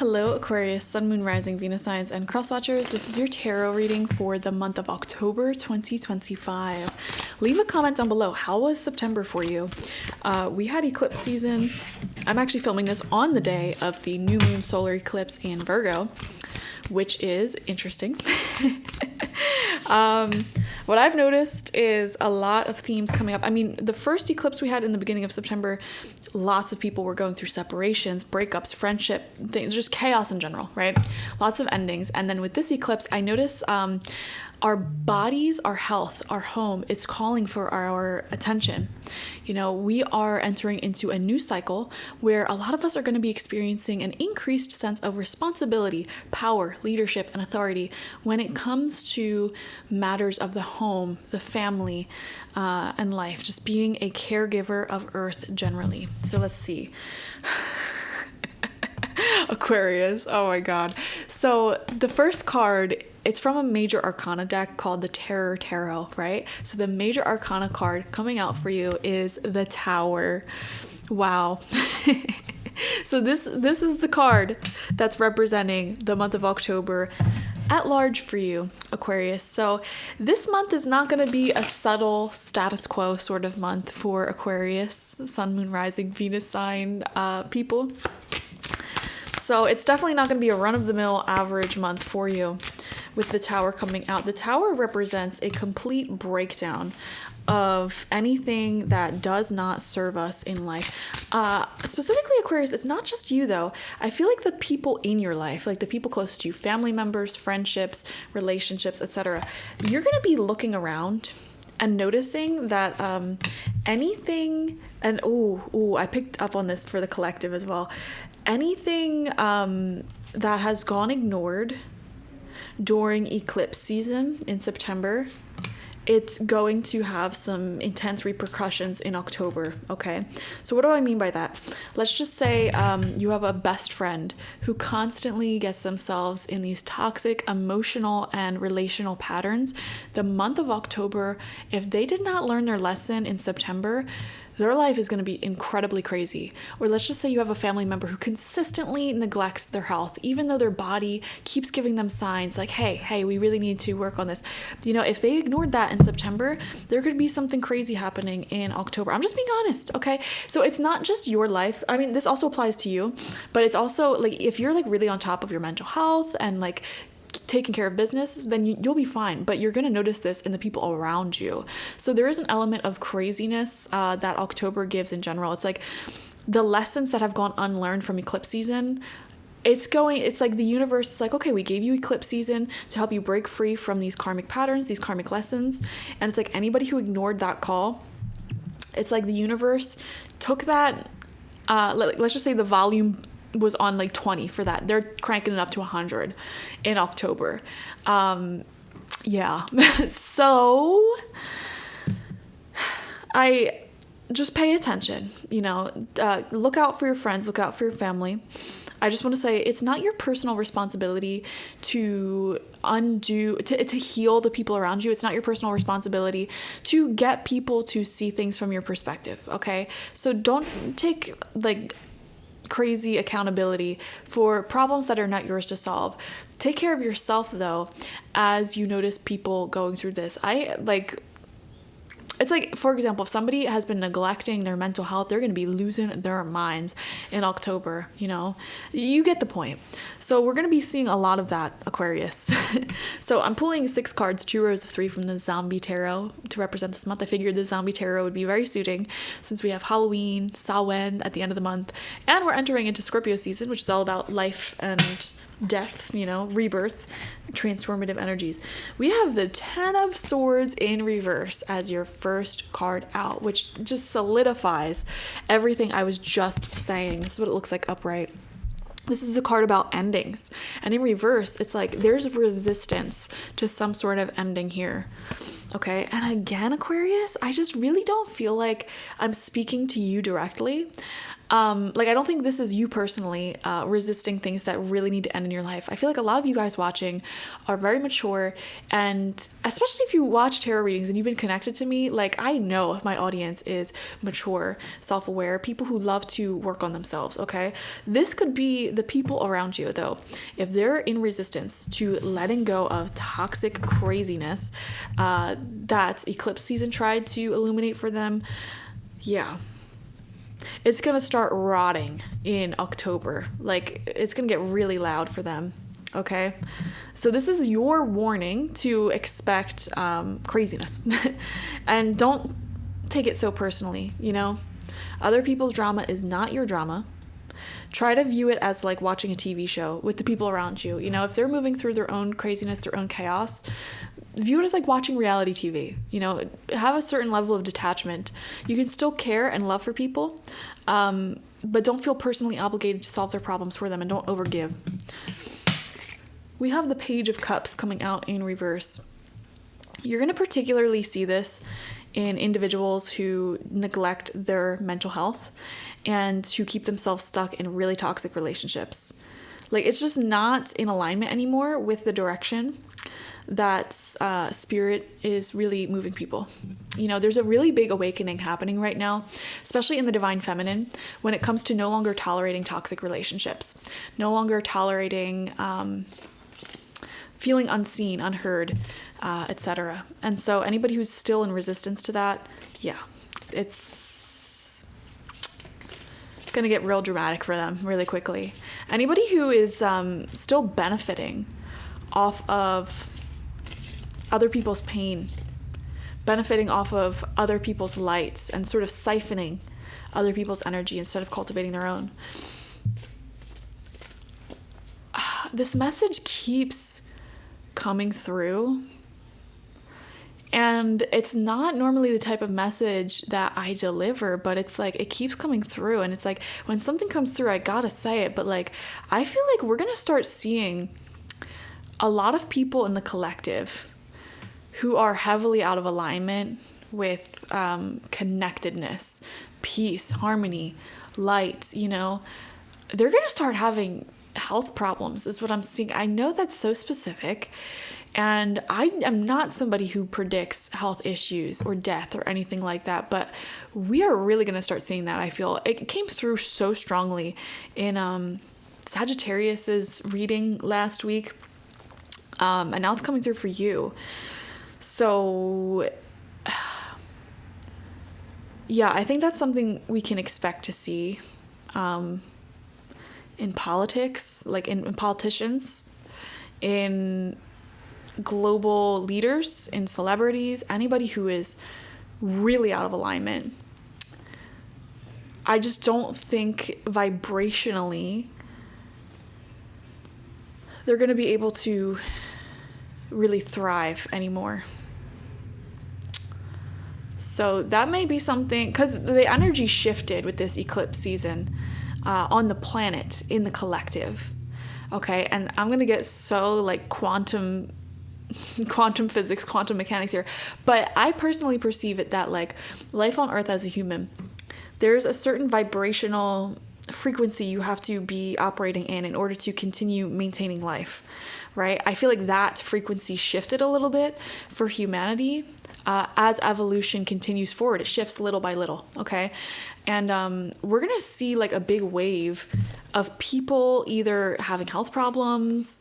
Hello Aquarius, Sun, Moon, Rising, Venus signs, and cross watchers. This is your tarot reading for the month of October 2025. Leave a comment down below. How was September for you? We had eclipse season. I'm actually filming this on the day of the new moon solar eclipse in Virgo, which is interesting. What I've noticed is a lot of themes coming up. I mean, the first eclipse we had in the beginning of September, lots of people were going through separations, breakups, friendship, things, just chaos in general, right? Lots of endings. And then with this eclipse, I notice our bodies, our health, our home, it's calling for our attention. You know, we are entering into a new cycle where a lot of us are going to be experiencing an increased sense of responsibility, power, leadership, and authority when it comes to matters of the home, the family, and life, just being a caregiver of Earth generally. So let's see. Aquarius, oh my god. So the first card, it's from a major arcana deck called the Terror Tarot, right? So the major arcana card coming out for you is the Tower. Wow. So this is the card that's representing the month of October at large for you, Aquarius. So this month is not going to be a subtle status quo sort of month for Aquarius, Sun, Moon, Rising, Venus sign people. So it's definitely not going to be a run-of-the-mill average month for you with the Tower coming out. The Tower represents a complete breakdown of anything that does not serve us in life. Specifically, Aquarius, it's not just you though. I feel like the people in your life, like the people close to you, family members, friendships, relationships, etc., you're going to be looking around and noticing that anything, and I picked up on this for the collective as well, anything that has gone ignored during eclipse season in September, it's going to have some intense repercussions in October, okay? So what do I mean by that? Let's just say you have a best friend who constantly gets themselves in these toxic emotional and relational patterns. The month of October, if they did not learn their lesson in September, their life is going to be incredibly crazy. Or let's just say you have a family member who consistently neglects their health, even though their body keeps giving them signs like, hey, we really need to work on this. You know, if they ignored that in September, there could be something crazy happening in October. I'm just being honest, okay? So it's not just your life. I mean, this also applies to you, but it's also like if you're like really on top of your mental health and like taking care of business, then you'll be fine, but you're going to notice this in the people around you. So there is an element of craziness that October gives in general. It's like the lessons that have gone unlearned from eclipse season, it's like the universe is like, okay, we gave you eclipse season to help you break free from these karmic patterns, these karmic lessons. And it's like anybody who ignored that call, it's like the universe took that, let's just say the volume was on like 20 for that. They're cranking it up to 100 in October. Yeah. So I just pay attention, you know, look out for your friends, look out for your family. I just want to say it's not your personal responsibility to heal the people around you. It's not your personal responsibility to get people to see things from your perspective. Okay. So don't take like crazy accountability for problems that are not yours to solve. Take care of yourself though, as you notice people going through this. It's like, for example, if somebody has been neglecting their mental health, they're going to be losing their minds in October, you know? You get the point. So we're going to be seeing a lot of that, Aquarius. So I'm pulling 6 cards, 2 rows of 3 from the Zombie Tarot to represent this month. I figured the Zombie Tarot would be very suiting since we have Halloween, Samhain at the end of the month, and we're entering into Scorpio season, which is all about life and death, you know, rebirth, transformative energies. We have the 10 of Swords in reverse as your first card out, which just solidifies everything I was just saying. This is what it looks like upright. This is a card about endings. And in reverse, it's like there's resistance to some sort of ending here. Okay, and again, Aquarius, I just really don't feel like I'm speaking to you directly. Like, I don't think this is you personally resisting things that really need to end in your life. I feel like a lot of you guys watching are very mature, and especially if you watch tarot readings and you've been connected to me, like, I know my audience is mature, self-aware, people who love to work on themselves, okay? This could be the people around you, though. If they're in resistance to letting go of toxic craziness that eclipse season tried to illuminate for them, yeah, it's gonna start rotting in October. Like, it's gonna get really loud for them, okay? So this is your warning to expect craziness. And don't take it so personally, you know? Other people's drama is not your drama. Try to view it as like watching a TV show with the people around you. You know, if they're moving through their own craziness, their own chaos, view it as like watching reality TV. You know, have a certain level of detachment. You can still care and love for people, but don't feel personally obligated to solve their problems for them, and don't overgive. We have the Page of Cups coming out in reverse. You're going to particularly see this in individuals who neglect their mental health and who keep themselves stuck in really toxic relationships. Like, it's just not in alignment anymore with the direction that spirit is really moving people. You know, there's a really big awakening happening right now, especially in the divine feminine, when it comes to no longer tolerating toxic relationships, no longer tolerating feeling unseen, unheard, etc. And so anybody who's still in resistance to that, yeah, it's gonna get real dramatic for them really quickly. Anybody who is still benefiting off of other people's pain, benefiting off of other people's lights, and sort of siphoning other people's energy instead of cultivating their own. This message keeps coming through, and it's not normally the type of message that I deliver, but it's like it keeps coming through, and it's like when something comes through, I gotta say it. But like, I feel like we're gonna start seeing a lot of people in the collective who are heavily out of alignment with connectedness, peace, harmony, light. You know, they're gonna start having health problems is what I'm seeing. I know that's so specific, and I am not somebody who predicts health issues or death or anything like that, but we are really going to start seeing that. I feel it came through so strongly in Sagittarius's reading last week, and now it's coming through for you. So yeah, I think that's something we can expect to see in politics, like in politicians, in global leaders, in celebrities, anybody who is really out of alignment. I just don't think vibrationally they're going to be able to really thrive anymore. So that may be something, because the energy shifted with this eclipse season on the planet, in the collective. Okay, and I'm gonna get so like quantum physics, quantum mechanics here, but I personally perceive it that like life on Earth as a human, there's a certain vibrational frequency you have to be operating in order to continue maintaining life, right? I feel like that frequency shifted a little bit for humanity as evolution continues forward. It shifts little by little, okay? And we're gonna see like a big wave of people either having health problems,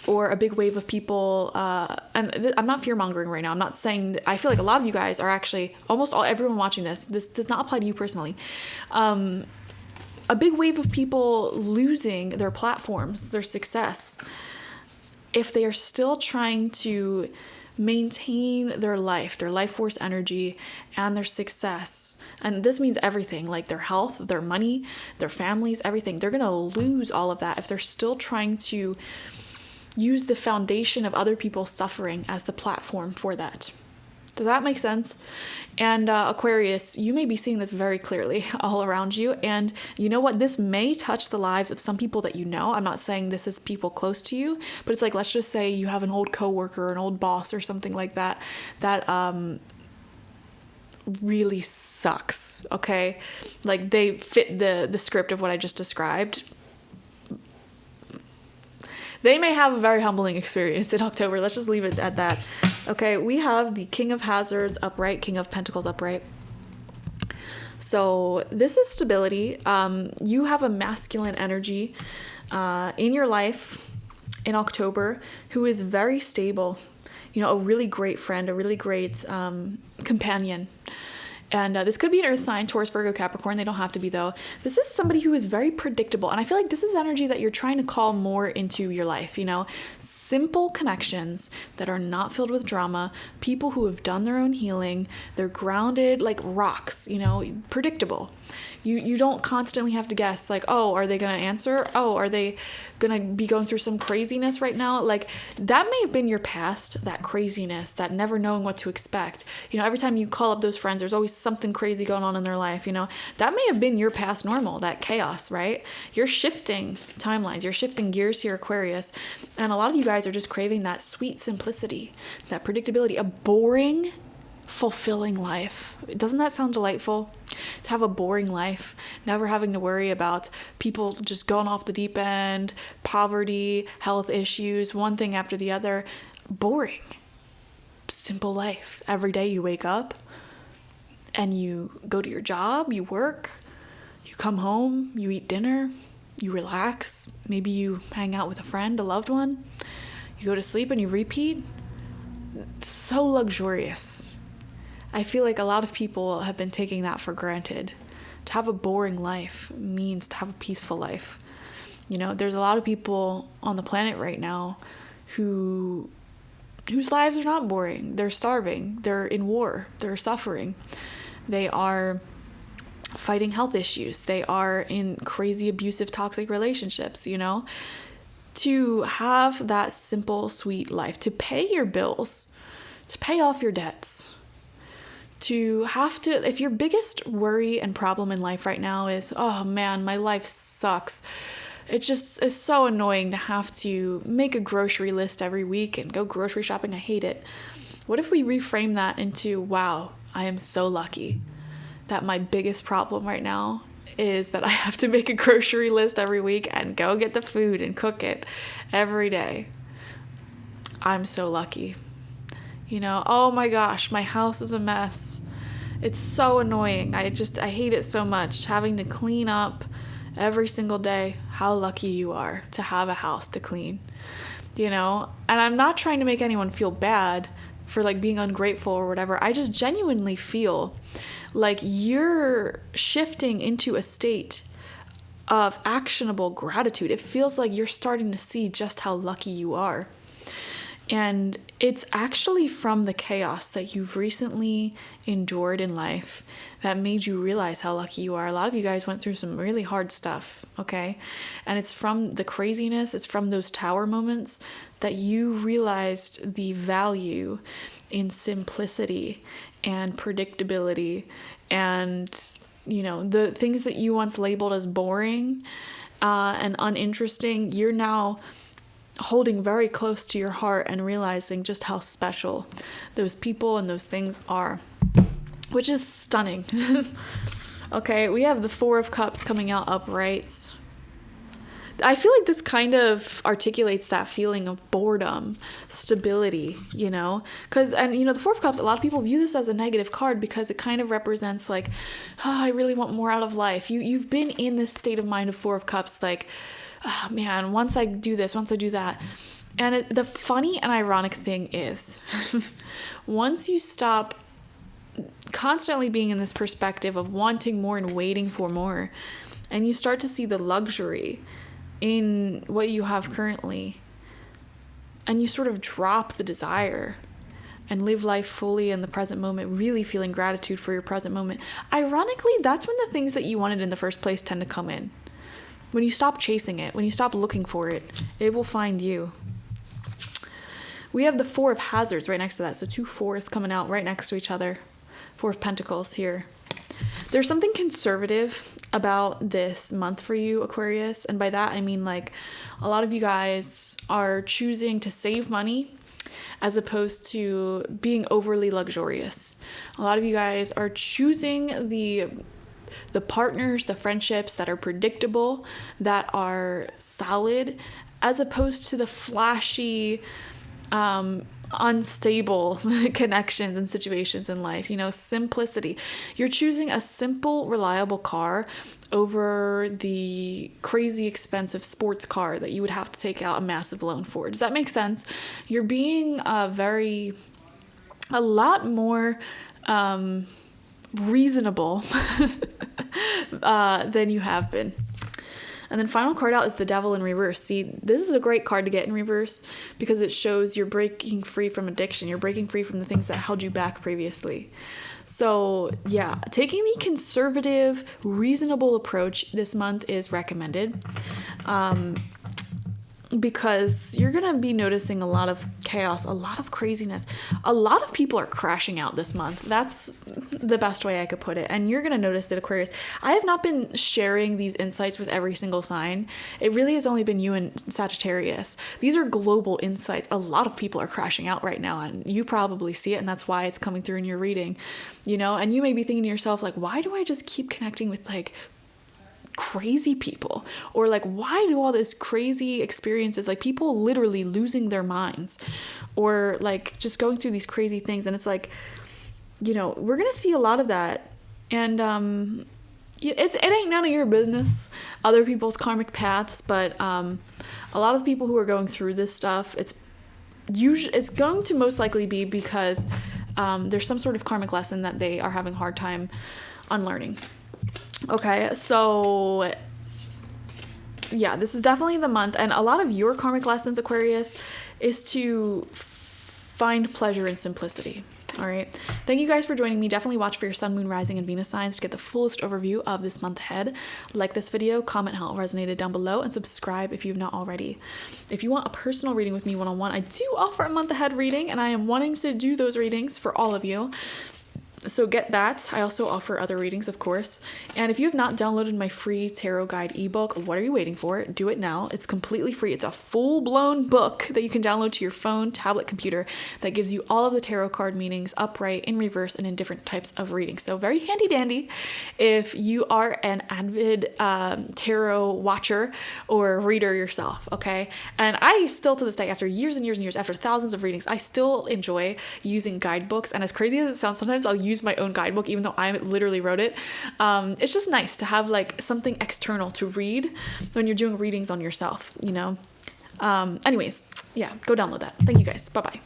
or a big wave of people, and I'm not fear-mongering right now. I'm not saying, I feel like a lot of you guys are actually, everyone watching this does not apply to you personally. A big wave of people losing their platforms, their success, if they are still trying to maintain their life force energy, and their success. And this means everything, like their health, their money, their families, everything. They're gonna lose all of that if they're still trying to use the foundation of other people's suffering as the platform for that. Does that make sense? And Aquarius, you may be seeing this very clearly all around you. And you know what? This may touch the lives of some people that you know. I'm not saying this is people close to you, but it's like, let's just say you have an old coworker, an old boss or something like that, that really sucks, okay? Like they fit the script of what I just described. They may have a very humbling experience in October. Let's just leave it at that. Okay, we have the King of Hazards upright, King of Pentacles upright. So this is stability. You have a masculine energy in your life in October who is very stable. You know, a really great friend, a really great companion. And this could be an earth sign, Taurus, Virgo, Capricorn. They don't have to be, though. This is somebody who is very predictable. And I feel like this is energy that you're trying to call more into your life, you know? Simple connections that are not filled with drama. People who have done their own healing. They're grounded like rocks, you know? Predictable. You don't constantly have to guess, like, oh, are they going to answer? Oh, are they going to be going through some craziness right now? Like, that may have been your past, that craziness, that never knowing what to expect. You know, every time you call up those friends, there's always something crazy going on in their life, you know? That may have been your past normal, that chaos, right? You're shifting timelines. You're shifting gears here, Aquarius. And a lot of you guys are just craving that sweet simplicity, that predictability, a boring, fulfilling life. Doesn't that sound delightful? To have a boring life, never having to worry about people just going off the deep end, poverty, health issues, one thing after the other. Boring. Simple life. Every day you wake up and you go to your job, you work, you come home, you eat dinner, you relax, maybe you hang out with a friend, a loved one, you go to sleep and you repeat. So luxurious. I feel like a lot of people have been taking that for granted. To have a boring life means to have a peaceful life. You know, there's a lot of people on the planet right now whose lives are not boring. They're starving. They're in war. They're suffering. They are fighting health issues. They are in crazy, abusive, toxic relationships, you know? To have that simple, sweet life, to pay your bills, to pay off your debts, to have to, if your biggest worry and problem in life right now is, oh man, my life sucks. It just is so annoying to have to make a grocery list every week and go grocery shopping. I hate it. What if we reframe that into, wow, I am so lucky that my biggest problem right now is that I have to make a grocery list every week and go get the food and cook it every day. I'm so lucky. You know, oh my gosh, my house is a mess. It's so annoying. I hate it so much, having to clean up every single day. How lucky you are to have a house to clean, you know? And I'm not trying to make anyone feel bad for like being ungrateful or whatever. I just genuinely feel like you're shifting into a state of actionable gratitude. It feels like you're starting to see just how lucky you are. And it's actually from the chaos that you've recently endured in life that made you realize how lucky you are. A lot of you guys went through some really hard stuff, okay? And it's from the craziness, it's from those tower moments that you realized the value in simplicity and predictability and, you know, the things that you once labeled as boring and uninteresting, you're now holding very close to your heart and realizing just how special those people and those things are, which is stunning. Okay, we have the Four of Cups coming out upright. I feel like this kind of articulates that feeling of boredom, stability, you know? And you know, the Four of Cups, a lot of people view this as a negative card because it kind of represents like, oh, I really want more out of life. You've been in this state of mind of Four of Cups, like, oh man, once I do this, once I do that. And the funny and ironic thing is, once you stop constantly being in this perspective of wanting more and waiting for more, and you start to see the luxury in what you have currently, and you sort of drop the desire and live life fully in the present moment, really feeling gratitude for your present moment, ironically, that's when the things that you wanted in the first place tend to come in. When you stop chasing it, when you stop looking for it, it will find you. We have the Four of Hazards right next to that. So two fours coming out right next to each other. Four of Pentacles here. There's something conservative about this month for you, Aquarius. And by that, I mean like a lot of you guys are choosing to save money as opposed to being overly luxurious. A lot of you guys are choosing the partners, the friendships that are predictable, that are solid, as opposed to the flashy, unstable connections and situations in life. Simplicity. You're choosing a simple, reliable car over the crazy expensive sports car that you would have to take out a massive loan for. Does that make sense? You're being a lot more reasonable than you have been. And then final card out is the Devil in reverse. See, this is a great card to get in reverse because it shows you're breaking free from addiction. You're breaking free from the things that held you back previously. So yeah, taking the conservative, reasonable approach this month is recommended. Because you're going to be noticing a lot of chaos, a lot of craziness. A lot of people are crashing out this month. That's the best way I could put it. And you're going to notice it, Aquarius. I have not been sharing these insights with every single sign. It really has only been you and Sagittarius. These are global insights. A lot of people are crashing out right now, and you probably see it, and that's why it's coming through in your reading. And you may be thinking to yourself, like, why do I just keep connecting with, like, crazy people? Or like, why do all this crazy experiences, like people literally losing their minds, or like just going through these crazy things? And it's like, we're gonna see a lot of that. And it ain't none of your business, other people's karmic paths, but a lot of the people who are going through this stuff, it's going to most likely be because there's some sort of karmic lesson that they are having a hard time unlearning. Okay, so yeah, this is definitely the month, and a lot of your karmic lessons, Aquarius, is to find pleasure in simplicity. All right, thank you guys for joining me. Definitely watch for your sun, moon, rising, and Venus signs to get the fullest overview of this month ahead. Like this video, comment how it resonated down below, and subscribe if you've not already. If you want a personal reading with me one-on-one, I do offer a month ahead reading, and I am wanting to do those readings for all of you. So get that. I also offer other readings, of course. And if you have not downloaded my free tarot guide ebook, what are you waiting for? Do it now. It's completely free. It's a full-blown book that you can download to your phone, tablet, computer that gives you all of the tarot card meanings upright, in reverse, and in different types of readings. So very handy dandy if you are an avid tarot watcher or reader yourself, okay? And I still, to this day, after years and years and years, after thousands of readings, I still enjoy using guidebooks. And as crazy as it sounds, sometimes I'll use my own guidebook, even though I literally wrote it. It's just nice to have like something external to read when you're doing readings on yourself, Anyways, yeah, go download that. Thank you guys. Bye-bye.